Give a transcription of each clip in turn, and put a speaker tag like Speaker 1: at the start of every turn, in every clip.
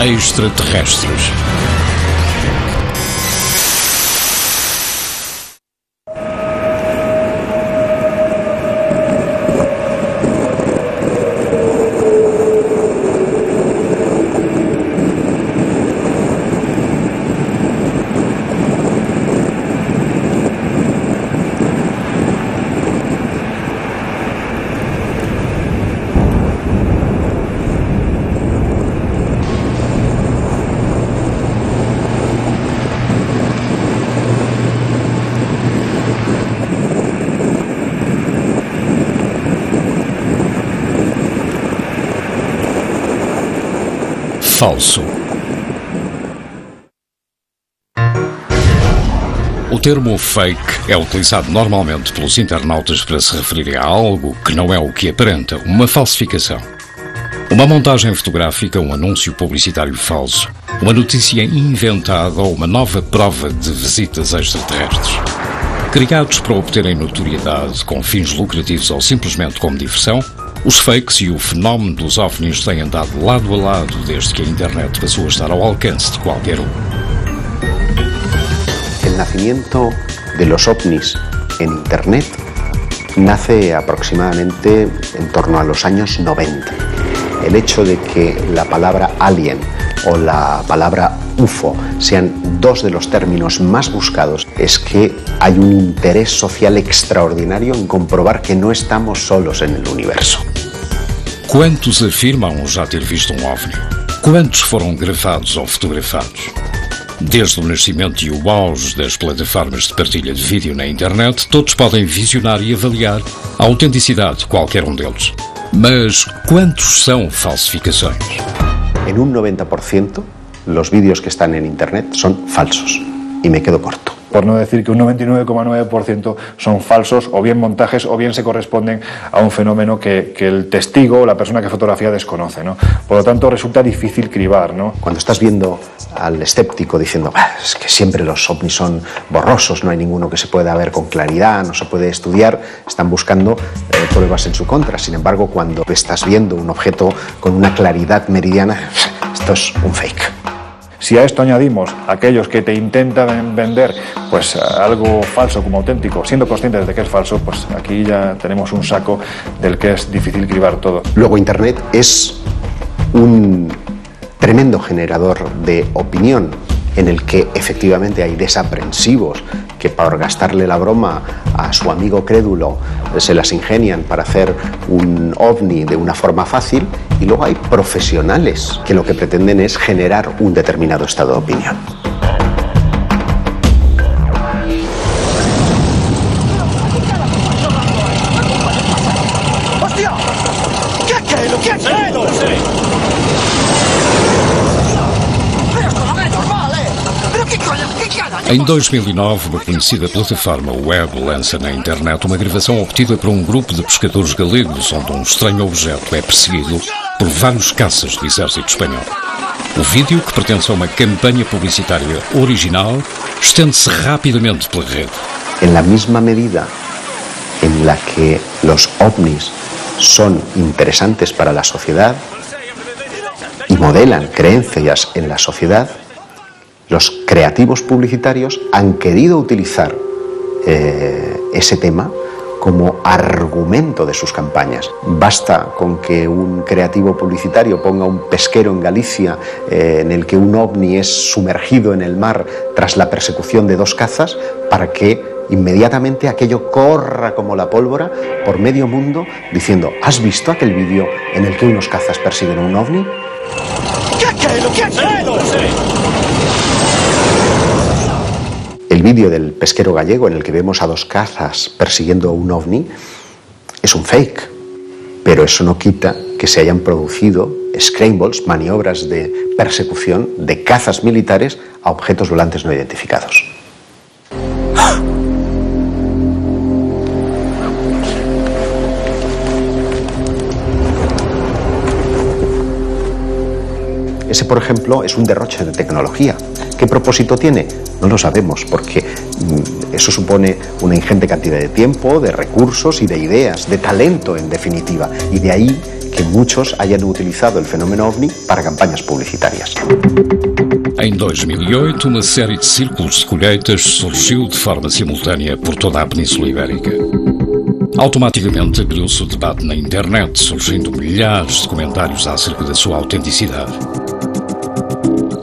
Speaker 1: extraterrestres. Falso. O termo fake é utilizado normalmente pelos internautas para se referir a algo que não é o que aparenta, uma falsificação. Uma montagem fotográfica, um anúncio publicitário falso, uma notícia inventada ou uma nova prova de visitas extraterrestres. Criados para obterem notoriedade com fins lucrativos ou simplesmente como diversão, os fakes e o fenómeno dos OVNIs têm andado lado a lado desde que a internet passou a estar ao alcance de qualquer um.
Speaker 2: El nacimiento de los ovnis en internet nace aproximadamente en torno a los años 90. El hecho de que la palabra alien o la palabra UFO sean dos de los términos más buscados es que hay un interés social extraordinario en comprobar que no estamos solos en el universo.
Speaker 1: Quantos afirmam já ter visto um OVNI? Quantos foram gravados ou fotografados? Desde o nascimento e o auge das plataformas de partilha de vídeo na internet, todos podem visionar e avaliar a autenticidade de qualquer um deles. Mas quantos são falsificações?
Speaker 2: En un 90%, los vídeos que están en internet son falsos. Y me quedo corto.
Speaker 3: Por no decir que un 99,9% son falsos, o bien montajes, o bien se corresponden a un fenómeno que el testigo o la persona que fotografía desconoce, ¿no? Por lo tanto, resulta difícil cribar, ¿no?
Speaker 2: Cuando estás viendo al escéptico diciendo es que siempre los ovnis son borrosos, no hay ninguno que se pueda ver con claridad, no se puede estudiar, están buscando pruebas en su contra. Sin embargo, cuando estás viendo un objeto con una claridad meridiana, esto es un fake.
Speaker 3: Si a esto añadimos aquellos que te intentan vender pues algo falso como auténtico, siendo conscientes de que es falso, pues aquí ya tenemos un saco del que es difícil cribar todo.
Speaker 2: Luego Internet es un tremendo generador de opinión en el que efectivamente hay desaprensivos que por gastarle la broma a su amigo crédulo se las ingenian para hacer un ovni de una forma fácil, y luego hay profesionales que lo que pretenden es generar un determinado estado de opinión.
Speaker 4: ¡Hostia! ¿Qué es eso?
Speaker 1: Em 2009, uma conhecida plataforma web lança na internet uma gravação obtida por um grupo de pescadores galegos, onde um estranho objeto é perseguido por vários caças do exército espanhol. O vídeo, que pertence a uma campanha publicitária original, estende-se rapidamente pela rede.
Speaker 2: En la misma medida en la que los ovnis son interesantes para la sociedad y modelan creencias en la sociedad, los creativos publicitarios han querido utilizar ese tema como argumento de sus campañas. Basta con que un creativo publicitario ponga un pesquero en Galicia en el que un ovni es sumergido en el mar tras la persecución de dos cazas para que inmediatamente aquello corra como la pólvora por medio mundo diciendo: ¿has visto aquel vídeo en el que unos cazas persiguen a un ovni? El vídeo del pesquero gallego en el que vemos a dos cazas persiguiendo un ovni es un fake, pero eso no quita que se hayan producido scrambles, maniobras de persecución de cazas militares a objetos volantes no identificados. Ese, por ejemplo, es un derroche de tecnología. ¿Qué propósito tiene? No lo sabemos, porque eso supone una ingente cantidad de tiempo, de recursos y de ideas, de talento en definitiva. Y de ahí que muchos hayan utilizado el fenómeno OVNI para campañas publicitarias.
Speaker 1: Em 2008, uma série de círculos de colheitas surgiu de forma simultânea por toda a Península Ibérica. Automaticamente abriu-se o debate na internet, surgindo milhares de comentários acerca da sua autenticidade.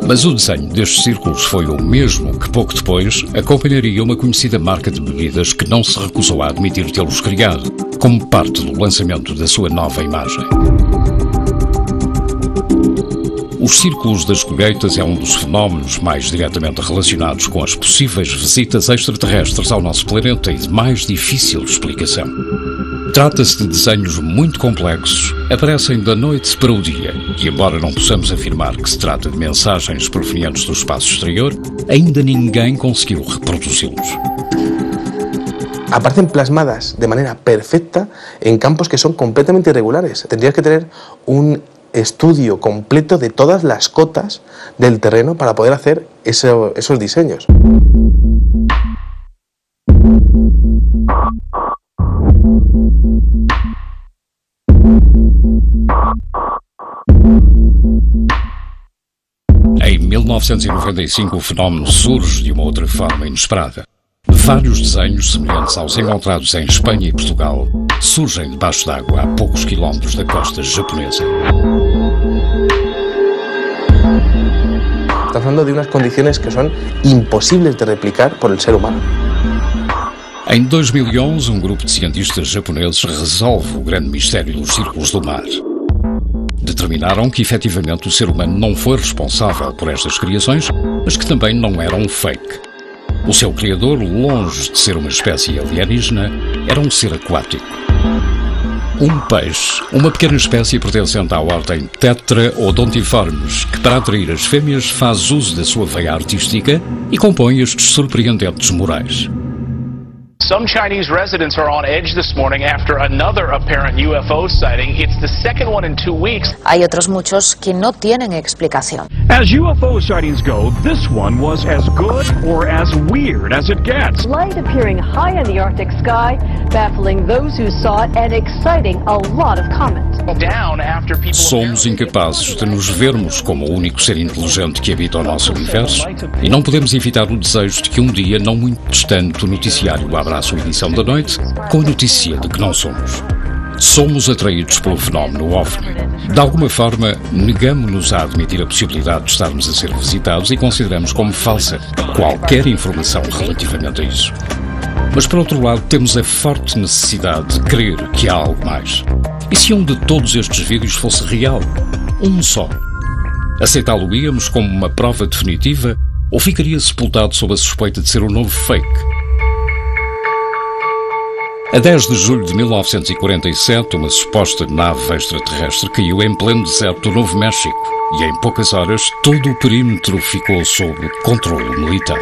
Speaker 1: Mas o desenho destes círculos foi o mesmo que pouco depois acompanharia uma conhecida marca de bebidas que não se recusou a admitir tê-los criado, como parte do lançamento da sua nova imagem. Os círculos das colheitas é um dos fenómenos mais diretamente relacionados com as possíveis visitas extraterrestres ao nosso planeta e de mais difícil explicação. Trata-se de desenhos muito complexos, aparecem da noite para o dia, e embora não possamos afirmar que se trata de mensagens provenientes do espaço exterior, ainda ninguém conseguiu reproduzi-los.
Speaker 5: Aparecen plasmadas de manera perfecta en campos que son completamente irregulares. Tendrías que tener un estudio completo de todas las cotas del terreno para poder hacer esos diseños.
Speaker 1: Em 1995, o fenómeno surge de uma outra forma inesperada. Vários desenhos semelhantes aos encontrados em Espanha e Portugal surgem debaixo d'água a poucos quilómetros da costa japonesa.
Speaker 5: Estamos hablando de unas condiciones que son imposibles de replicar por el ser humano.
Speaker 1: Em 2011, um grupo de cientistas japoneses resolve o grande mistério dos círculos do mar. Determinaram que, efetivamente, o ser humano não foi responsável por estas criações, mas que também não eram um fake. O seu criador, longe de ser uma espécie alienígena, era um ser aquático. Um peixe, uma pequena espécie pertencente à ordem Tetraodontiformes, que para atrair as fêmeas faz uso da sua veia artística e compõe estes surpreendentes murais.
Speaker 6: Some Chinese residents are on edge this morning after another apparent UFO sighting. It's the second one in 2 weeks.
Speaker 7: Hay otros muchos que no tienen explicación.
Speaker 8: As UFO sightings go, this one was as good or as weird as it gets.
Speaker 9: Light appearing high in the Arctic sky, baffling those who saw it and exciting a lot of comment.
Speaker 6: Down after people.
Speaker 1: Somos incapazes de nos vermos como o único ser inteligente que habita o nosso universo e não podemos evitar o desejo de que um dia, não muito distante, o noticiário abra a sua edição da noite com a notícia de que não somos. Somos atraídos pelo fenómeno OVNI. De alguma forma, negamos-nos a admitir a possibilidade de estarmos a ser visitados e consideramos como falsa qualquer informação relativamente a isso. Mas, por outro lado, temos a forte necessidade de crer que há algo mais. E se um de todos estes vídeos fosse real? Um só? Aceitá-lo-íamos como uma prova definitiva ou ficaria sepultado sob a suspeita de ser um novo fake? A 10 de julho de 1947, uma suposta nave extraterrestre caiu em pleno deserto do Novo México e em poucas horas todo o perímetro ficou sob controle militar.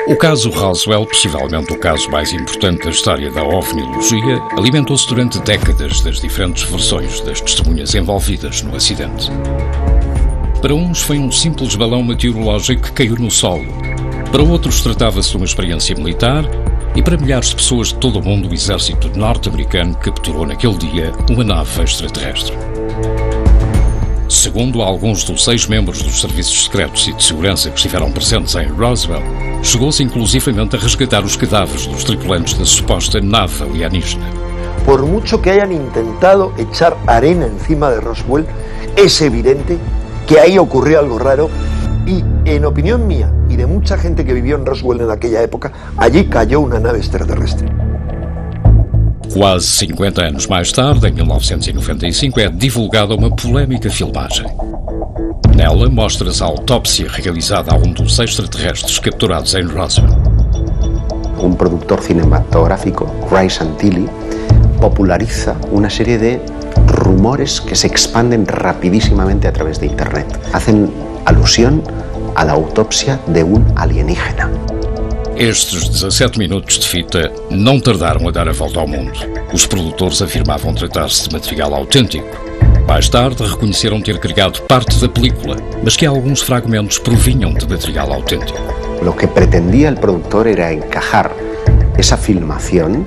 Speaker 1: O caso Roswell, possivelmente o caso mais importante da história da ovniologia, alimentou-se durante décadas das diferentes versões das testemunhas envolvidas no acidente. Para uns foi um simples balão meteorológico que caiu no solo. Para outros tratava-se de uma experiência militar e para milhares de pessoas de todo o mundo o exército norte-americano capturou naquele dia uma nave extraterrestre. Segundo alguns dos 6 membros dos serviços secretos e de segurança que estiveram presentes em Roswell, chegou-se inclusivamente a resgatar os cadáveres dos tripulantes da suposta nave alienígena.
Speaker 10: Por mucho que hayan intentado echar arena encima de Roswell, es evidente que ahí ocurrió algo raro y, en opinión mía y de mucha gente que vivió en Roswell en aquella época, allí cayó una nave extraterrestre.
Speaker 1: Quase 50 anos mais tarde, em 1995, é divulgada uma polémica filmagem. Nela mostra-se a autópsia realizada a um dos extraterrestres capturados em Roswell.
Speaker 2: Un productor cinematográfico, Ray Santilli, populariza una serie de rumores que se expanden rapidísimamente a través de Internet. Hacen alusión a la autopsia de un alienígena.
Speaker 1: Estes 17 minutos de fita não tardaram a dar a volta ao mundo. Os produtores afirmavam tratar-se de material autêntico. Mais tarde reconheceram ter criado parte da película, mas que alguns fragmentos provinham de material auténtico.
Speaker 2: Lo que pretendía el productor era encajar esa filmación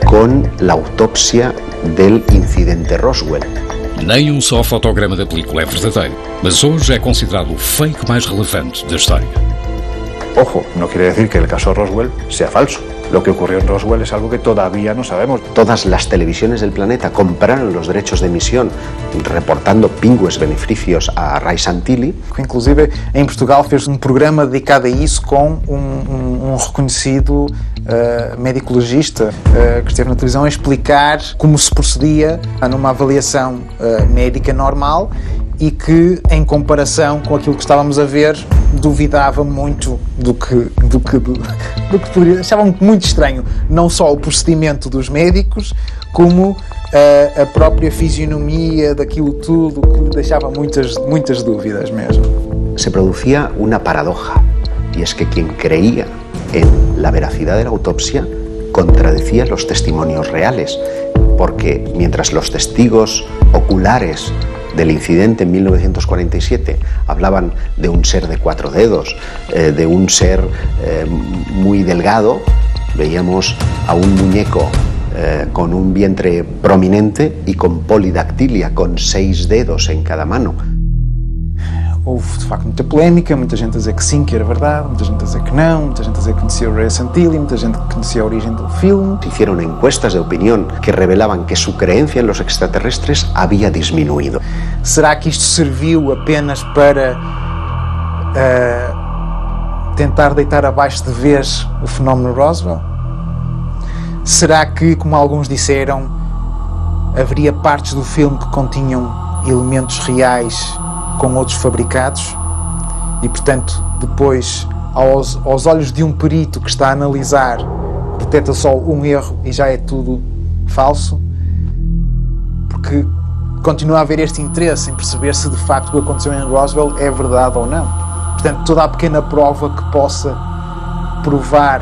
Speaker 2: con la autopsia del incidente Roswell.
Speaker 1: Nem um só fotograma da película é verdadeiro, mas hoje é considerado o fake mais relevante da história.
Speaker 3: Ojo, no quiere decir que el caso Roswell sea falso. Lo que ocurrió en Roswell es algo que todavía no sabemos.
Speaker 2: Todas las televisiones del planeta compraron los derechos de emisión, reportando pingües beneficios a Ray Santilli.
Speaker 11: Inclusive, em Portugal fez programa dedicado a isso com reconhecido médico legista que esteve na televisão a explicar como se procedia numa avaliação médica normal e que, em comparação com aquilo que estávamos a ver, duvidava muito do que poderia. Achavam muito estranho, não só o procedimento dos médicos, como a própria fisionomia daquilo tudo, que lhe deixava muitas dúvidas mesmo.
Speaker 2: Se producía una paradoja, y es que quien creía en la veracidad de la autopsia contradecía los testimonios reales, porque mientras los testigos oculares del incidente en 1947 hablaban de un ser de 4 dedos, de un ser muy delgado, veíamos a un muñeco con un vientre prominente y con polidactilia, con 6 dedos en cada mano.
Speaker 11: Houve de facto muita polémica, muita gente a dizer que sim, que era verdade, muita gente a dizer que não, muita gente a dizer que conhecia o Ray Santilli, muita gente que conhecia a origem do filme.
Speaker 2: Hicieron encuestas de opinión que revelaban que su creencia en los extraterrestres había disminuido.
Speaker 11: Será que isto serviu apenas para tentar deitar abaixo de vez o fenómeno Roswell? Será que, como alguns disseram, haveria partes do filme que continham elementos reais com outros fabricados e, portanto, depois, aos olhos de um perito que está a analisar, detecta só um erro e já é tudo falso? Porque continua a haver este interesse em perceber se de facto o que aconteceu em Roswell é verdade ou não. Portanto, toda a pequena prova que possa provar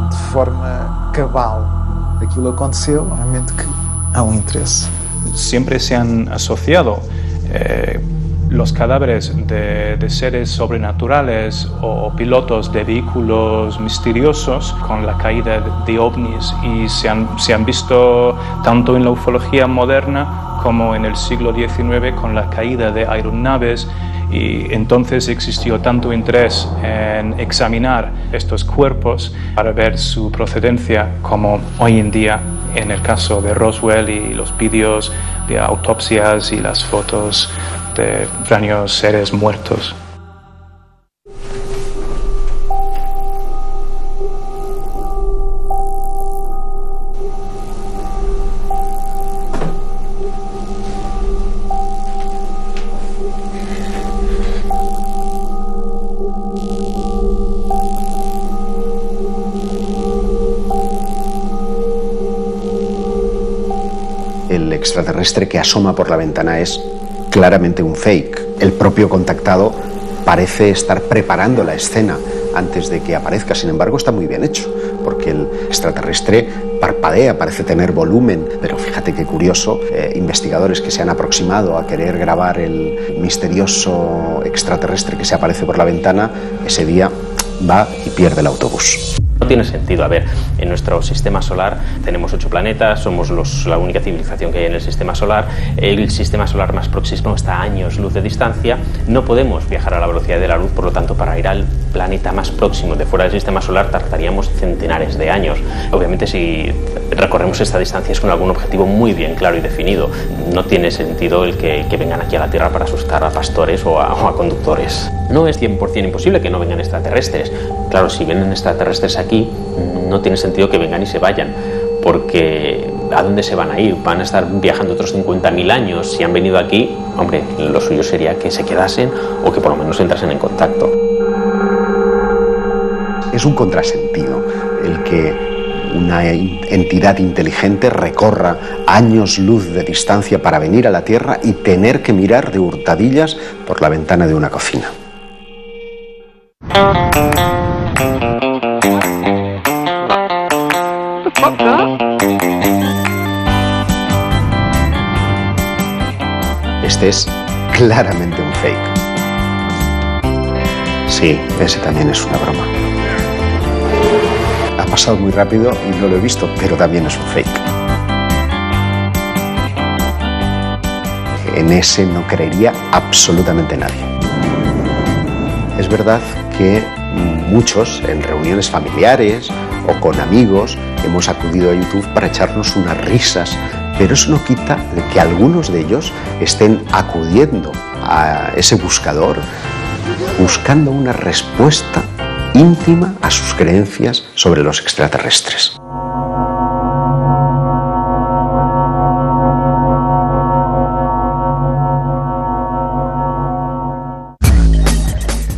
Speaker 11: de forma cabal aquilo aconteceu, obviamente que há um interesse.
Speaker 12: Siempre se han asociado los cadáveres de seres sobrenaturales o pilotos de vehículos misteriosos con la caída de ovnis y se han visto tanto en la ufología moderna como en el siglo XIX con la caída de aeronaves, y entonces existió tanto interés en examinar estos cuerpos para ver su procedencia como hoy en día en el caso de Roswell y los vídeos de autopsias y las fotos de extraños seres muertos.
Speaker 2: El extraterrestre que asoma por la ventana es claramente un fake. El propio contactado parece estar preparando la escena antes de que aparezca. Sin embargo, está muy bien hecho, porque el extraterrestre parpadea, parece tener volumen, pero fíjate qué curioso, investigadores que se han aproximado a querer grabar el misterioso extraterrestre que se aparece por la ventana, ese día va y pierde el autobús.
Speaker 13: No tiene sentido. A ver, en nuestro sistema solar tenemos 8 planetas, somos la única civilización que hay en el sistema solar. El sistema solar más próximo está a años luz de distancia. No podemos viajar a la velocidad de la luz, por lo tanto, para ir al planeta más próximo de fuera del sistema solar tardaríamos centenares de años. Obviamente, si recorremos esta distancia es con algún objetivo muy bien claro y definido. No tiene sentido el que vengan aquí a la Tierra para asustar a pastores o a conductores. No es 100% imposible que no vengan extraterrestres. Claro, si vienen extraterrestres aquí, no tiene sentido que vengan y se vayan, porque ¿a dónde se van a ir? ¿Van a estar viajando otros 50.000 años? Si han venido aquí, hombre, lo suyo sería que se quedasen o que por lo menos entrasen en contacto.
Speaker 2: Es un contrasentido el que una entidad inteligente recorra años luz de distancia para venir a la Tierra y tener que mirar de hurtadillas por la ventana de una cocina. Este es claramente un fake. Sí, ese también es una broma. Ha pasado muy rápido y no lo he visto, pero también es un fake. en ese no creería absolutamente nadie. Es verdad que muchos en reuniones familiares o con amigos hemos acudido a YouTube para echarnos unas risas, pero eso no quita de que algunos de ellos estén acudiendo a ese buscador buscando una respuesta íntima a sus creencias sobre los extraterrestres.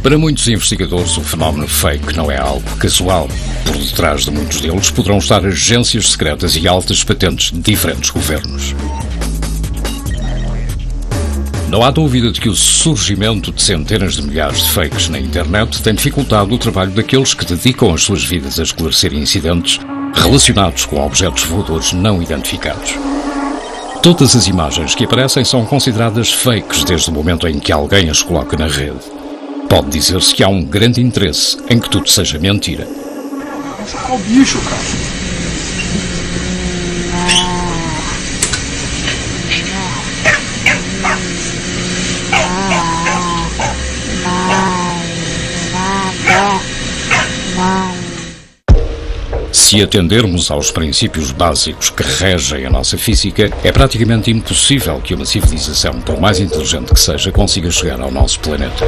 Speaker 1: Para muitos investigadores, o fenómeno fake não é algo casual. Por detrás de muitos deles poderão estar agências secretas e altas patentes de diferentes governos. Não há dúvida de que o surgimento de centenas de milhares de fakes na internet tem dificultado o trabalho daqueles que dedicam as suas vidas a esclarecer incidentes relacionados com objetos voadores não identificados. Todas as imagens que aparecem são consideradas fakes desde o momento em que alguém as coloca na rede. Pode dizer-se que há um grande interesse em que tudo seja mentira.
Speaker 4: Qual bicho, cara?
Speaker 1: Se atendermos aos princípios básicos que regem a nossa física, é praticamente impossível que uma civilização, por mais inteligente que seja, consiga chegar ao nosso planeta.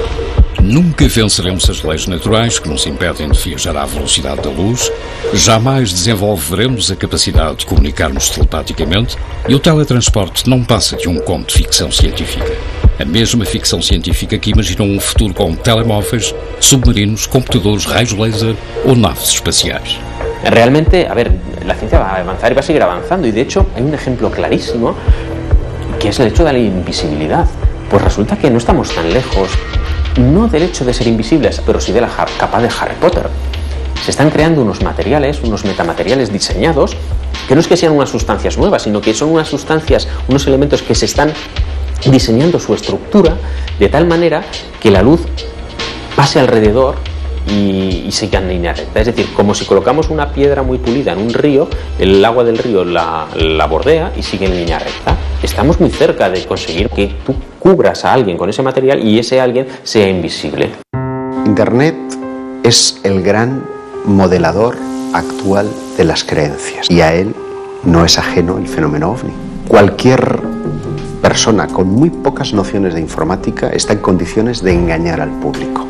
Speaker 1: Nunca venceremos as leis naturais que nos impedem de viajar à velocidade da luz, jamais desenvolveremos a capacidade de comunicarmos telepaticamente e o teletransporte não passa de um conto de ficção científica. A mesma ficção científica que imaginou um futuro com telemóveis, submarinos, computadores, raios laser ou naves espaciais.
Speaker 13: Realmente, a ver, la ciencia va a avanzar y va a seguir avanzando, y de hecho hay un ejemplo clarísimo que es el hecho de la invisibilidad. Pues resulta que no estamos tan lejos, no del hecho de ser invisibles, pero sí de la capa de Harry Potter. Se están creando unos materiales, unos metamateriales diseñados, que no es que sean unas sustancias nuevas, sino que son unas sustancias, unos elementos que se están diseñando su estructura de tal manera que la luz pase alrededor y siga en línea recta. Es decir, como si colocamos una piedra muy pulida en un río, el agua del río la bordea y sigue en línea recta. Estamos muy cerca de conseguir que tú cubras a alguien con ese material y ese alguien sea invisible.
Speaker 2: Internet es el gran modelador actual de las creencias y a él no es ajeno el fenómeno OVNI. Cualquier persona con muy pocas nociones de informática está en condiciones de engañar al público.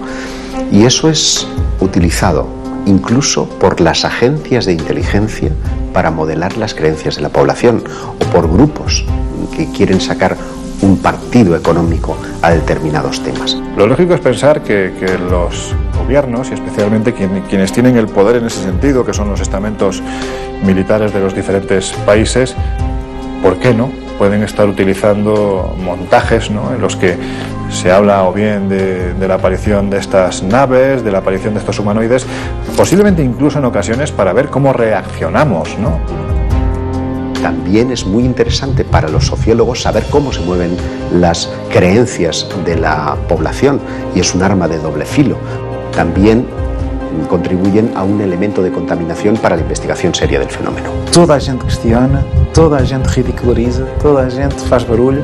Speaker 2: Y eso es utilizado incluso por las agencias de inteligencia para modelar las creencias de la población o por grupos que quieren sacar un partido económico a determinados temas.
Speaker 3: Lo lógico es pensar que los gobiernos, y especialmente quienes tienen el poder en ese sentido, que son los estamentos militares de los diferentes países, ¿por qué no? Pueden estar utilizando montajes, ¿no?, en los que se habla o bien de la aparición de estas naves, de la aparición de estos humanoides, posiblemente incluso en ocasiones para ver cómo reaccionamos, ¿no?
Speaker 2: También es muy interesante para los sociólogos saber cómo se mueven las creencias de la población y es un arma de doble filo. También contribuyen a un elemento de contaminación para la investigación seria del fenómeno.
Speaker 11: Toda a gente questiona, toda a gente ridiculariza, toda a gente faz barulho.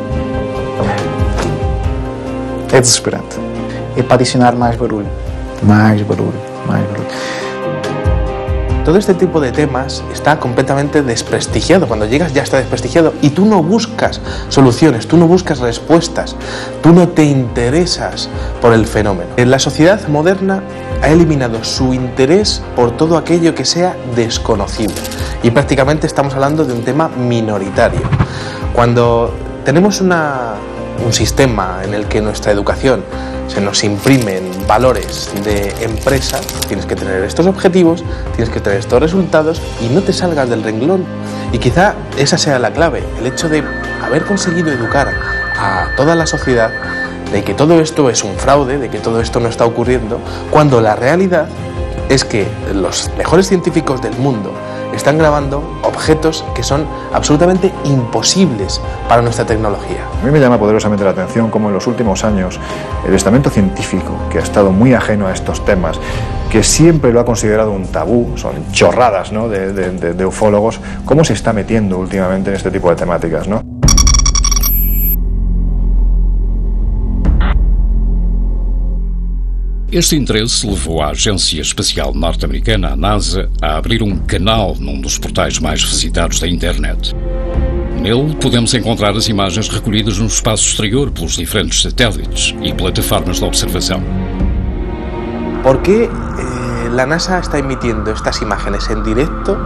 Speaker 11: É desesperante. É para adicionar mais barulho, mais barulho, mais barulho.
Speaker 5: Todo este tipo de temas está completamente desprestigiado. Cuando llegas ya está desprestigiado y tú no buscas soluciones, tú no buscas respuestas, tú no te interesas por el fenómeno. La sociedad moderna ha eliminado su interés por todo aquello que sea desconocido y prácticamente estamos hablando de un tema minoritario. Cuando tenemos un sistema en el que nuestra educación se nos imprimen valores de empresa, tienes que tener estos objetivos, tienes que tener estos resultados y no te salgas del renglón. Y quizá esa sea la clave, el hecho de haber conseguido educar a toda la sociedad de que todo esto es un fraude, de que todo esto no está ocurriendo, cuando la realidad es que los mejores científicos del mundo están grabando objetos que son absolutamente imposibles para nuestra tecnología.
Speaker 3: A mí me llama poderosamente la atención cómo en los últimos años el estamento científico, que ha estado muy ajeno a estos temas, que siempre lo ha considerado un tabú, son chorradas, ¿no?, de ufólogos, cómo se está metiendo últimamente en este tipo de temáticas, ¿no?
Speaker 1: Este interesse levou a Agência Espacial Norte-Americana, a NASA, a abrir um canal num dos portais mais visitados da internet. Nele podemos encontrar as imagens recolhidas no espaço exterior pelos diferentes satélites e plataformas de observação.
Speaker 5: ¿Por qué la NASA está emitiendo estas imágenes en directo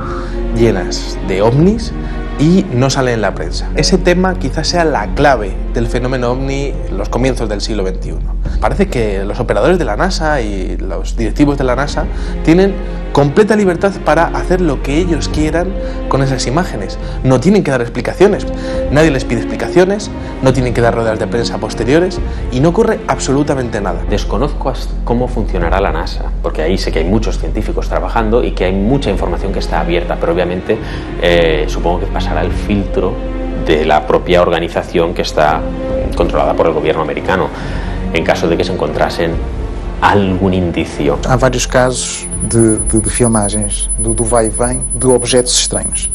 Speaker 5: llenas de ovnis y no sale en la prensa? Ese tema quizás sea la clave del fenómeno ovni en los comienzos del siglo XXI. Parece que los operadores de la NASA y los directivos de la NASA tienen completa libertad para hacer lo que ellos quieran con esas imágenes. No tienen que dar explicaciones, nadie les pide explicaciones, no tienen que dar ruedas de prensa posteriores y no ocurre absolutamente nada.
Speaker 13: Desconozco cómo funcionará la NASA, porque ahí sé que hay muchos científicos trabajando y que hay mucha información que está abierta, pero obviamente supongo que pasará el filtro de la propia organización que está controlada por el gobierno americano, en caso de que se encontrasen algum indício.
Speaker 11: Há vários casos de filmagens do vai e vem de objetos estranhos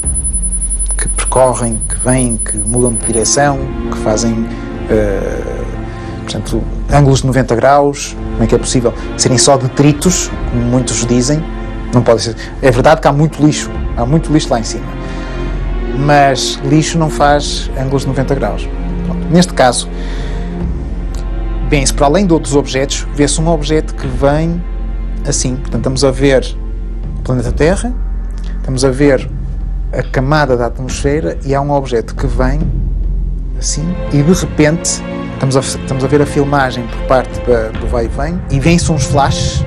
Speaker 11: que percorrem, que vêm, que mudam de direção, que fazem, portanto, ângulos de 90 graus. Como é que é possível serem só detritos, como muitos dizem? Não pode ser. É verdade que há muito lixo lá em cima, mas lixo não faz ângulos de 90 graus. Pronto. Neste caso, bem-se para além de outros objetos, vê-se um objeto que vem assim. Portanto, estamos a ver o planeta Terra, estamos a ver a camada da atmosfera e há um objeto que vem assim e de repente estamos a ver a filmagem por parte do vai e vem e vêm-se uns flashes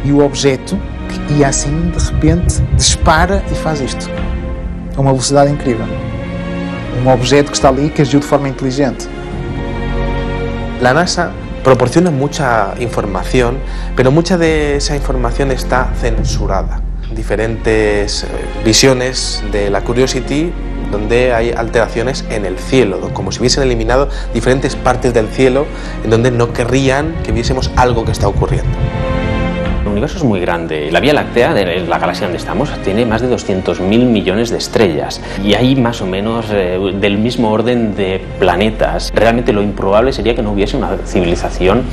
Speaker 11: e o objeto que ia assim de repente dispara e faz isto a uma velocidade incrível. Um objeto que está ali que agiu de forma inteligente.
Speaker 5: La NASA proporciona mucha información, pero mucha de esa información está censurada. Diferentes visiones de la Curiosity donde hay alteraciones en el cielo, como si hubiesen eliminado diferentes partes del cielo en donde no querrían que viésemos algo que está ocurriendo.
Speaker 13: El universo es muy grande. La Vía Láctea, de la galaxia donde estamos, tiene más de 200.000 millones de estrellas y hay más o menos del mismo orden de planetas. Realmente lo improbable sería que no hubiese una civilización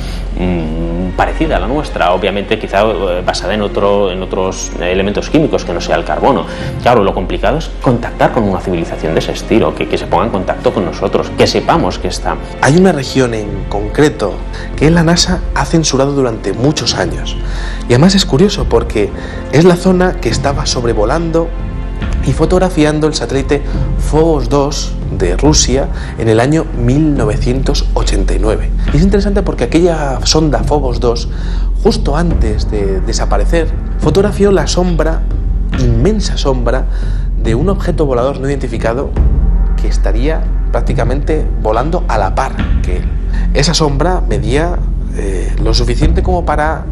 Speaker 13: parecida a la nuestra, obviamente quizá basada en otros elementos químicos que no sea el carbono. Claro, lo complicado es contactar con una civilización de ese estilo, que se ponga en contacto con nosotros, que sepamos que está.
Speaker 5: Hay una región en concreto que la NASA ha censurado durante muchos años. Y además es curioso porque es la zona que estaba sobrevolando y fotografiando el satélite Phobos 2 de Rusia en el año 1989. Y es interesante porque aquella sonda Phobos 2, justo antes de desaparecer, fotografió la sombra, inmensa sombra, de un objeto volador no identificado que estaría prácticamente volando a la par que él. Esa sombra medía lo suficiente como para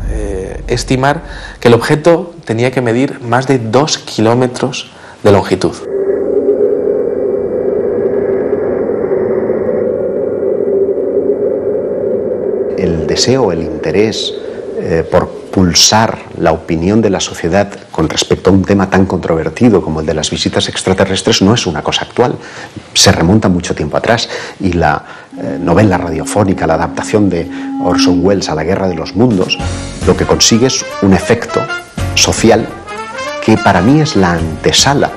Speaker 5: estimar que el objeto tenía que medir más de 2 kilómetros de longitud.
Speaker 2: El deseo, el interés por pulsar la opinión de la sociedad con respecto a un tema tan controvertido como el de las visitas extraterrestres no es una cosa actual, se remonta mucho tiempo atrás y la novela radiofónica, la adaptación de Orson Welles a La Guerra de los Mundos, lo que consigue es un efecto social que para mí es la antesala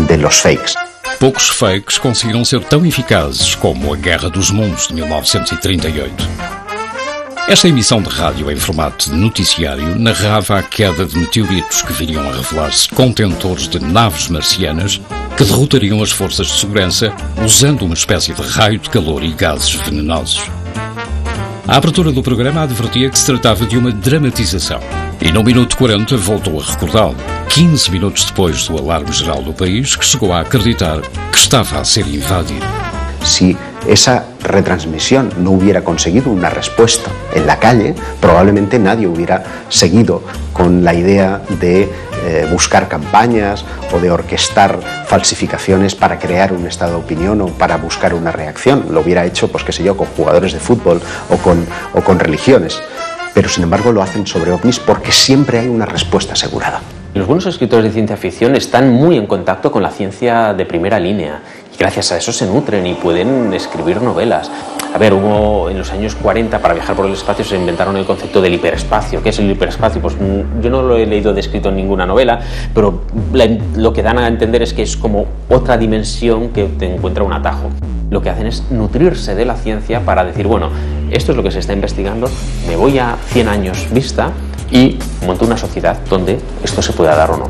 Speaker 2: de los fakes.
Speaker 1: Poucos fakes conseguiram ser tão eficazes como A Guerra dos Mundos de 1938. Esta emissão de rádio em formato de noticiário narrava a queda de meteoritos que viriam a revelar-se contentores de naves marcianas que derrotariam as forças de segurança usando uma espécie de raio de calor e gases venenosos. A abertura do programa advertia que se tratava de uma dramatização e no minuto 40 voltou a recordá-lo, 15 minutos depois do alarme geral do país, que chegou a acreditar que estava a ser invadido.
Speaker 2: Si esa retransmisión no hubiera conseguido una respuesta en la calle, probablemente nadie hubiera seguido con la idea de buscar campañas o de orquestar falsificaciones para crear un estado de opinión o para buscar una reacción. Lo hubiera hecho, pues qué sé yo, con jugadores de fútbol o con religiones. Pero sin embargo lo hacen sobre ovnis porque siempre hay una respuesta asegurada.
Speaker 13: Los buenos escritores de ciencia ficción están muy en contacto con la ciencia de primera línea y gracias a eso se nutren y pueden escribir novelas. A ver, hubo en los años 40, para viajar por el espacio, se inventaron el concepto del hiperespacio. ¿Qué es el hiperespacio? Pues yo no lo he leído descrito en ninguna novela, pero lo que dan a entender es que es como otra dimensión que te encuentra un atajo. Lo que hacen es nutrirse de la ciencia para decir, bueno, esto es lo que se está investigando, me voy a 100 años vista y monto una sociedad donde esto se pueda dar o no.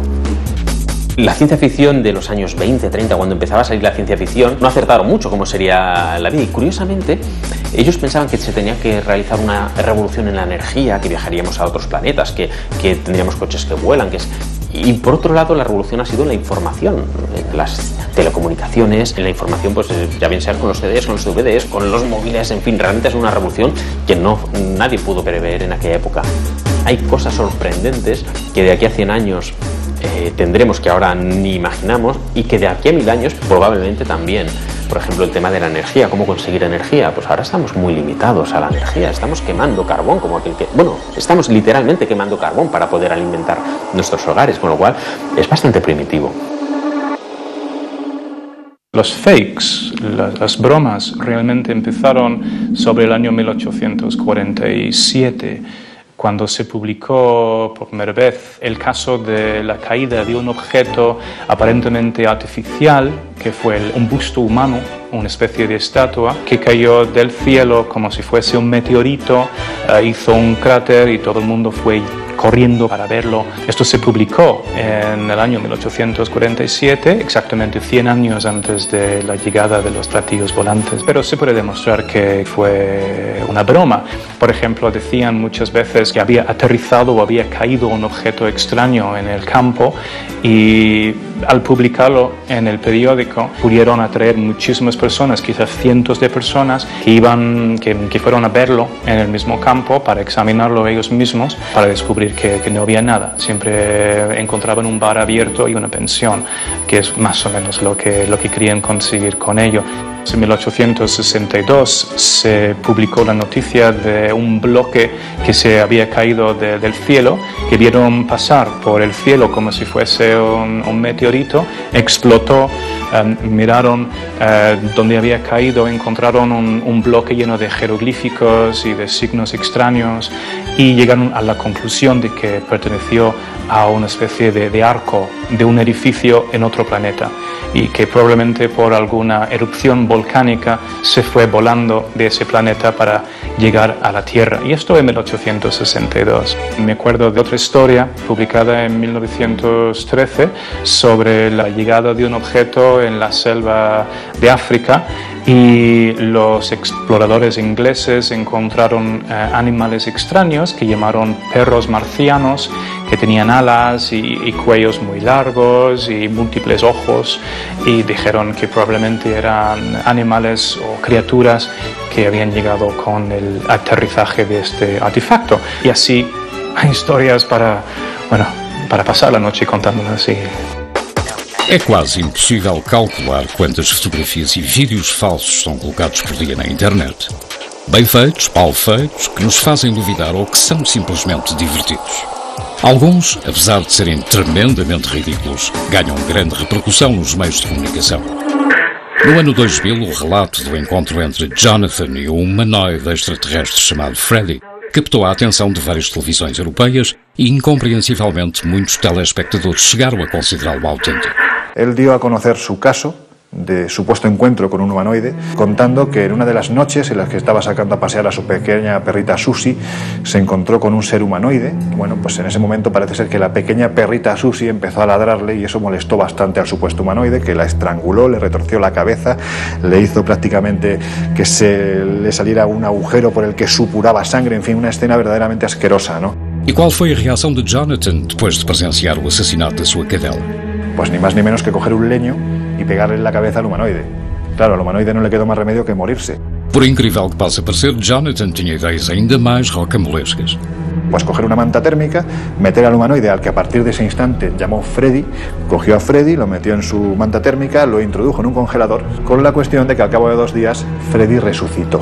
Speaker 13: La ciencia ficción de los años 20, 30, cuando empezaba a salir la ciencia ficción, no acertaron mucho cómo sería la vida. Y curiosamente, ellos pensaban que se tenía que realizar una revolución en la energía, que viajaríamos a otros planetas, que tendríamos coches que vuelan, Y por otro lado, la revolución ha sido en la información, en las telecomunicaciones, en la información, pues ya bien sea con los CDs, con los DVDs, con los móviles, en fin, realmente es una revolución que nadie pudo prever en aquella época. Hay cosas sorprendentes que de aquí a 100 años tendremos que ahora ni imaginamos y que de aquí a 1000 años probablemente también. Por ejemplo, el tema de la energía, cómo conseguir energía. Pues ahora estamos muy limitados a la energía, estamos quemando carbón como aquel que... Bueno, estamos literalmente quemando carbón para poder alimentar nuestros hogares, con lo cual es bastante primitivo.
Speaker 12: Los fakes, las bromas, realmente empezaron sobre el año 1847, cuando se publicó por primera vez el caso de la caída de un objeto aparentemente artificial, que fue un busto humano, una especie de estatua, que cayó del cielo como si fuese un meteorito, hizo un cráter y todo el mundo fue corriendo para verlo. Esto se publicó en el año 1847, exactamente 100 años antes de la llegada de los platillos volantes, pero se puede demostrar que fue una broma. Por ejemplo, decían muchas veces que había aterrizado o había caído un objeto extraño en el campo, y al publicarlo en el periódico pudieron atraer muchísimas personas, quizás cientos de personas que fueron a verlo en el mismo campo para examinarlo ellos mismos, para descubrir que no había nada. Siempre encontraban un bar abierto y una pensión, que es más o menos lo que querían conseguir con ello. En 1862 se publicó la noticia de un bloque que se había caído del cielo, que vieron pasar por el cielo como si fuese un meteorito, explotó, miraron donde había caído, encontraron un bloque lleno de jeroglíficos y de signos extraños, y llegaron a la conclusión de que perteneció a una especie de arco de un edificio en otro planeta, y que probablemente por alguna erupción volcánica se fue volando de ese planeta para llegar a la Tierra. Y esto en 1862. Me acuerdo de otra historia publicada en 1913 sobre la llegada de un objeto en la selva de África, y los exploradores ingleses encontraron animales extraños que llamaron perros marcianos, que tenían alas y cuellos muy largos y múltiples ojos, y dijeron que probablemente eran animales o criaturas que habían llegado con el aterrizaje de este artefacto. Y así hay historias para pasar la noche contándolas así.
Speaker 1: É quase impossível calcular quantas fotografias e vídeos falsos são colocados por dia na internet. Bem feitos, mal feitos, que nos fazem duvidar ou que são simplesmente divertidos. Alguns, apesar de serem tremendamente ridículos, ganham grande repercussão nos meios de comunicação. No ano 2000, o relato do encontro entre Jonathan e um humanoide extraterrestre chamado Freddy captou a atenção de várias televisões europeias e, incompreensivelmente, muitos telespectadores chegaram a considerá-lo autêntico.
Speaker 3: Él dio a conocer su caso de supuesto encuentro con un humanoide, contando que en una de las noches en las que estaba sacando a pasear a su pequeña perrita Susie, se encontró con un ser humanoide. Bueno, pues en ese momento parece ser que la pequeña perrita Susie empezó a ladrarle, y eso molestó bastante al supuesto humanoide, que la estranguló, le retorció la cabeza, le hizo prácticamente que se le saliera un agujero por el que supuraba sangre, en fin, una escena verdaderamente asquerosa, ¿no?
Speaker 1: E qual foi a reação de Jonathan depois de presenciar o assassinato da sua cadela?
Speaker 3: Pues ni más ni menos que coger un leño y pegarle en la cabeza al humanoide. Claro, al humanoide no le quedó más remedio que morirse.
Speaker 1: Por incrível que possa parecer, Jonathan tinha ideias ainda mais rocambolescas.
Speaker 3: Pues coger una manta térmica, meter al humanoide, al que a partir de ese instante llamó Freddy, cogió a Freddy, lo metió en su manta térmica, lo introdujo en un congelador, con la cuestión de que al cabo de 2 días Freddy resucitó.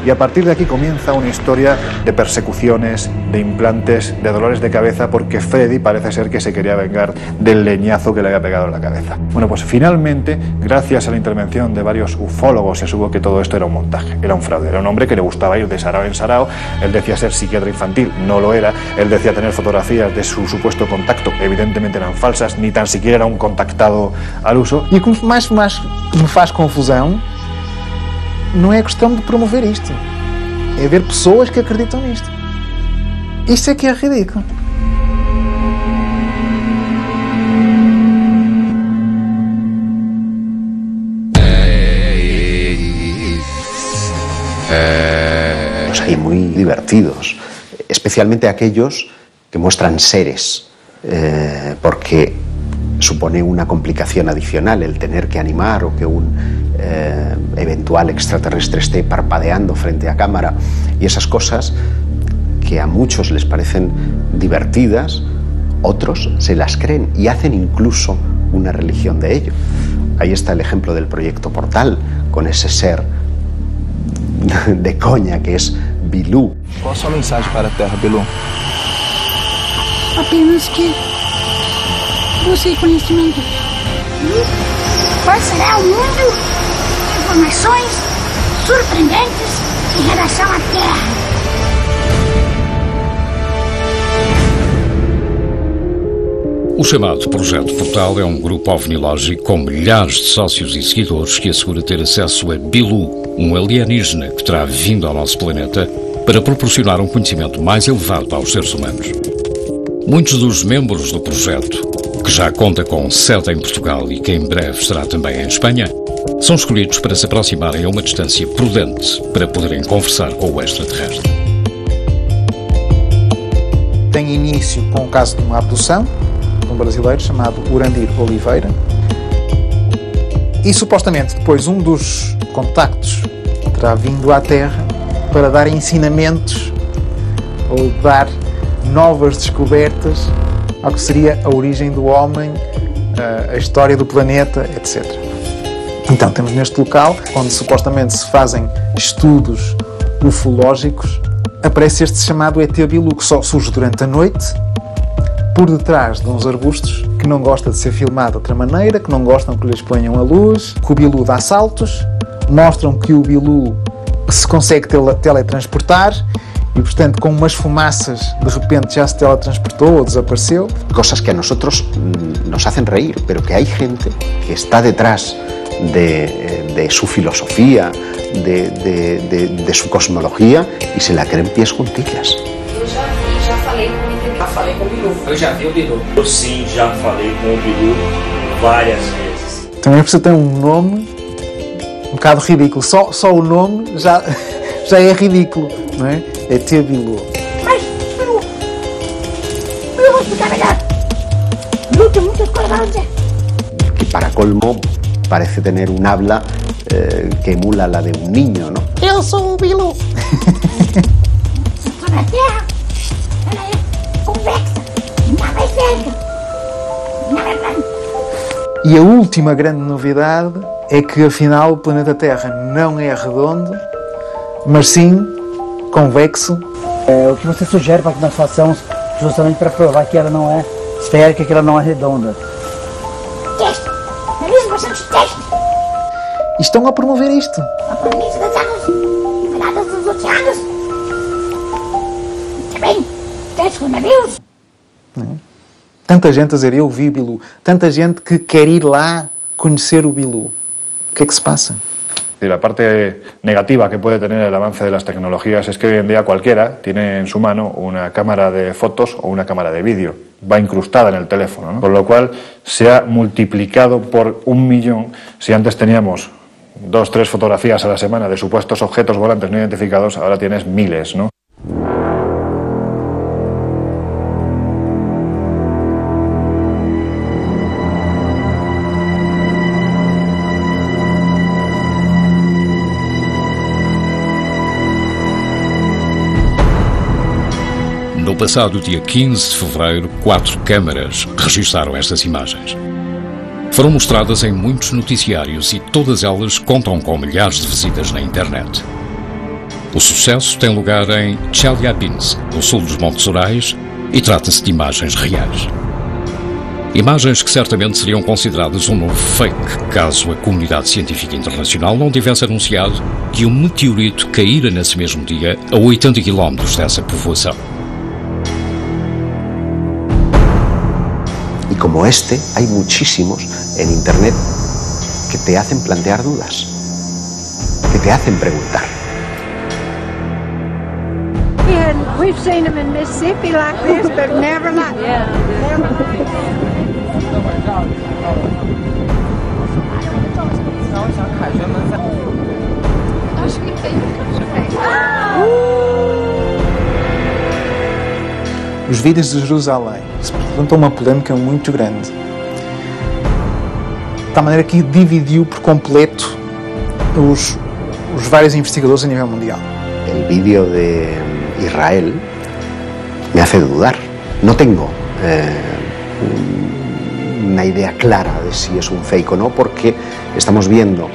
Speaker 3: y a partir de aquí comienza una historia de persecuciones, de implantes, de dolores de cabeza, porque Freddy parece ser que se quería vengar del leñazo que le había pegado en la cabeza. Bueno, pues finalmente, gracias a la intervención de varios ufólogos, se supo que todo esto era un montaje, era un fraude. Era un hombre que le gustaba ir de sarao en sarao. Él decía ser psiquiatra infantil, no lo era. Él decía tener fotografías de su supuesto contacto, evidentemente eran falsas, ni tan siquiera era un contactado al uso.
Speaker 11: E o que mais me faz confusão não é a questão de promover isto, é ver pessoas que acreditam nisto. Isto é que é ridículo.
Speaker 2: Los hay muy divertidos, especialmente aquellos que muestran seres, porque supone una complicación adicional el tener que animar o que un eventual extraterrestre esté parpadeando frente a cámara, y esas cosas que a muchos les parecen divertidas, otros se las creen y hacen incluso una religión de ello. Ahí está el ejemplo del proyecto Portal, con esse ser de coña que es Bilu.
Speaker 14: Qual a sua mensagem para a Terra, Bilu?
Speaker 15: Apenas que busque conhecimento. Qual será o mundo de informações surpreendentes em relação à Terra?
Speaker 1: O chamado Projeto Portal é um grupo ovnilógico com milhares de sócios e seguidores que assegura ter acesso a Bilu, um alienígena que terá vindo ao nosso planeta para proporcionar um conhecimento mais elevado aos seres humanos. Muitos dos membros do projeto, que já conta com 7 em Portugal e que em breve estará também em Espanha, são escolhidos para se aproximarem a uma distância prudente para poderem conversar com o extraterrestre.
Speaker 11: Tem início com o caso de uma abdução de um brasileiro chamado Urandir Oliveira, e supostamente depois um dos contactos terá vindo à Terra para dar ensinamentos ou dar novas descobertas ao que seria a origem do homem, a história do planeta, etc. Então temos neste local, onde supostamente se fazem estudos ufológicos, aparece este chamado ET Bilu, que só surge durante a noite, por detrás de uns arbustos, que não gosta de ser filmado de outra maneira, que não gostam que lhes ponham a luz, que o Bilu dá saltos, mostram que o Bilu se consegue teletransportar e, portanto, com umas fumaças, de repente já se teletransportou ou desapareceu.
Speaker 2: Cosas que a nosotros nos hacen reír, pero que hay gente que está detrás de su filosofía, de su cosmología, y se la creen pies juntillas.
Speaker 16: Já falei com o Bilu. Eu já vi o Bilu. Eu sim, já falei com o Bilu várias vezes.
Speaker 11: Também precisa ter um nome um bocado ridículo. Só o nome já é ridículo, não é? ET Bilu.
Speaker 15: Mas, Bilu, eu vou explicar melhor. Bilu tem muitas coisas a dizer.
Speaker 2: Que para colmo parece tener un habla que emula la de un niño, ¿no?
Speaker 15: Eu sou o Bilu. Sobre a Terra, ela é convexa, nada é certo. Na verdade.
Speaker 11: E a última grande novidade é que, afinal, o planeta Terra não é redondo, mas sim convexo.
Speaker 17: O que você sugere para que nós façamos justamente para provar que ela não é esférica, que ela não é redonda?
Speaker 15: Teste. Realiza bastante teste.
Speaker 11: E estão a promover isto.
Speaker 15: A planície dos anos, viradas dos oceanos. Também, teste com navios.
Speaker 11: Tanta gente a dizer, eu vi o Bilu. Tanta gente que quer ir lá conhecer o Bilu. O que é que se pasa?
Speaker 3: La parte negativa que puede tener el avance de las tecnologías es que hoy en día cualquiera tiene en su mano una cámara de fotos o una cámara de vídeo. Va incrustada en el teléfono, ¿no? Con lo cual se ha multiplicado por 1 millón. Si antes teníamos 2 o 3 fotografías a la semana de supuestos objetos volantes no identificados, ahora tienes miles, ¿no?
Speaker 1: No passado dia 15 de fevereiro, 4 câmaras registraram estas imagens. Foram mostradas em muitos noticiários e todas elas contam com milhares de visitas na internet. O sucesso tem lugar em Chelyabinsk, no sul dos Montes Urais, e trata-se de imagens reais. Imagens que certamente seriam consideradas um novo fake, caso a comunidade científica internacional não tivesse anunciado que um meteorito caíra nesse mesmo dia a 80 km dessa povoação.
Speaker 2: Y como este, hay muchísimos en Internet que te hacen plantear dudas, que te hacen preguntar.
Speaker 15: We've seen them in Mississippi like this, but never like that.
Speaker 11: Os vídeos de Jerusalém se levantam uma polémica muito grande, de tal maneira que dividiu por completo os vários investigadores a nível mundial.
Speaker 2: El vídeo de Israel me hace dudar. No tengo una idea clara de si es un fake o no, porque estamos viendo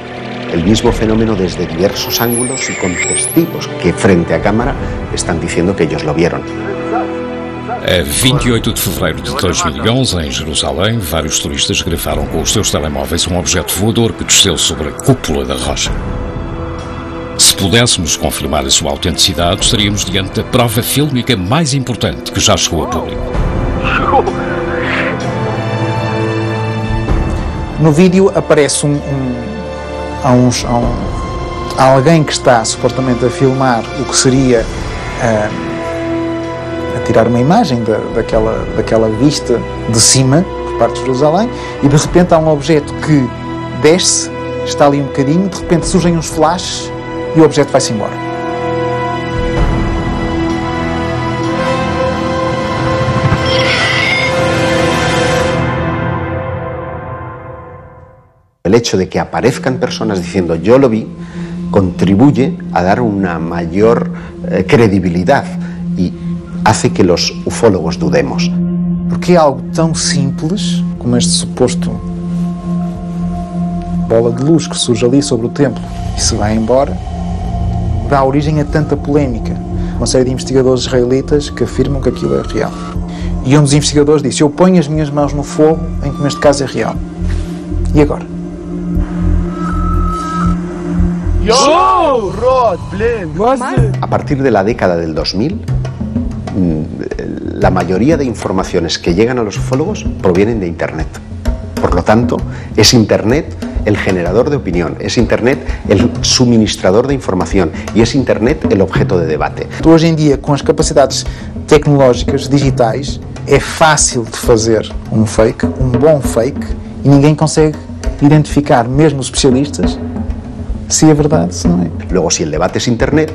Speaker 2: el mismo fenómeno desde diversos ángulos y con testigos que frente a cámara están diciendo que ellos lo vieron.
Speaker 1: A 28 de fevereiro de 2011, em Jerusalém, vários turistas gravaram com os seus telemóveis um objeto voador que desceu sobre a cúpula da rocha. Se pudéssemos confirmar a sua autenticidade, estaríamos diante da prova fílmica mais importante que já chegou a público.
Speaker 11: No vídeo aparece alguém que está supostamente a filmar o que seria a tirar uma imagem daquela vista de cima, por parte de Jerusalém, e de repente há um objeto que desce, está ali um bocadinho, de repente surgem uns flashes e o objeto vai-se embora.
Speaker 2: El hecho de que aparezcan personas diciendo yo lo vi contribuye a dar una mayor credibilidad y hace que los ufólogos dudemos.
Speaker 11: Porque é algo tão simples como este suposto bola de luz que surge ali sobre o templo e se vai embora, dá origem a tanta polémica. Uma série de investigadores israelitas que afirmam que aquilo é real. E um dos investigadores disse, eu ponho as minhas mãos no fogo em que neste caso é real. E agora?
Speaker 2: A partir de la década del 2000, la mayoría de informaciones que llegan a los ufólogos provienen de Internet. Por lo tanto, es Internet el generador de opinión, es Internet el suministrador de información e es Internet el objeto de debate.
Speaker 11: Hoje em dia, com as capacidades tecnológicas digitais, é fácil de fazer um fake, um bom fake, e ninguém consegue identificar, mesmo os especialistas, si es verdad, si no es.
Speaker 2: Luego, si el debate es Internet,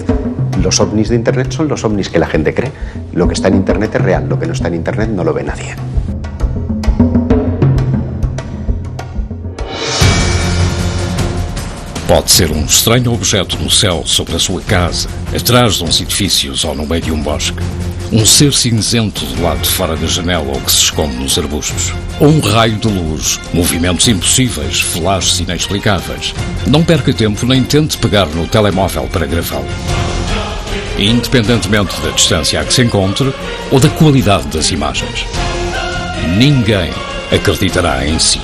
Speaker 2: los ovnis de Internet son los ovnis que la gente cree. Lo que está en Internet es real, lo que no está en Internet no lo ve nadie.
Speaker 1: Pode ser um estranho objeto no céu sobre a sua casa, atrás de uns edifícios ou no meio de um bosque. Um ser cinzento do lado de fora da janela ou que se esconde nos arbustos. Ou um raio de luz, movimentos impossíveis, flashes inexplicáveis. Não perca tempo nem tente pegar no telemóvel para gravá-lo. Independentemente da distância a que se encontre ou da qualidade das imagens. Ninguém acreditará em si.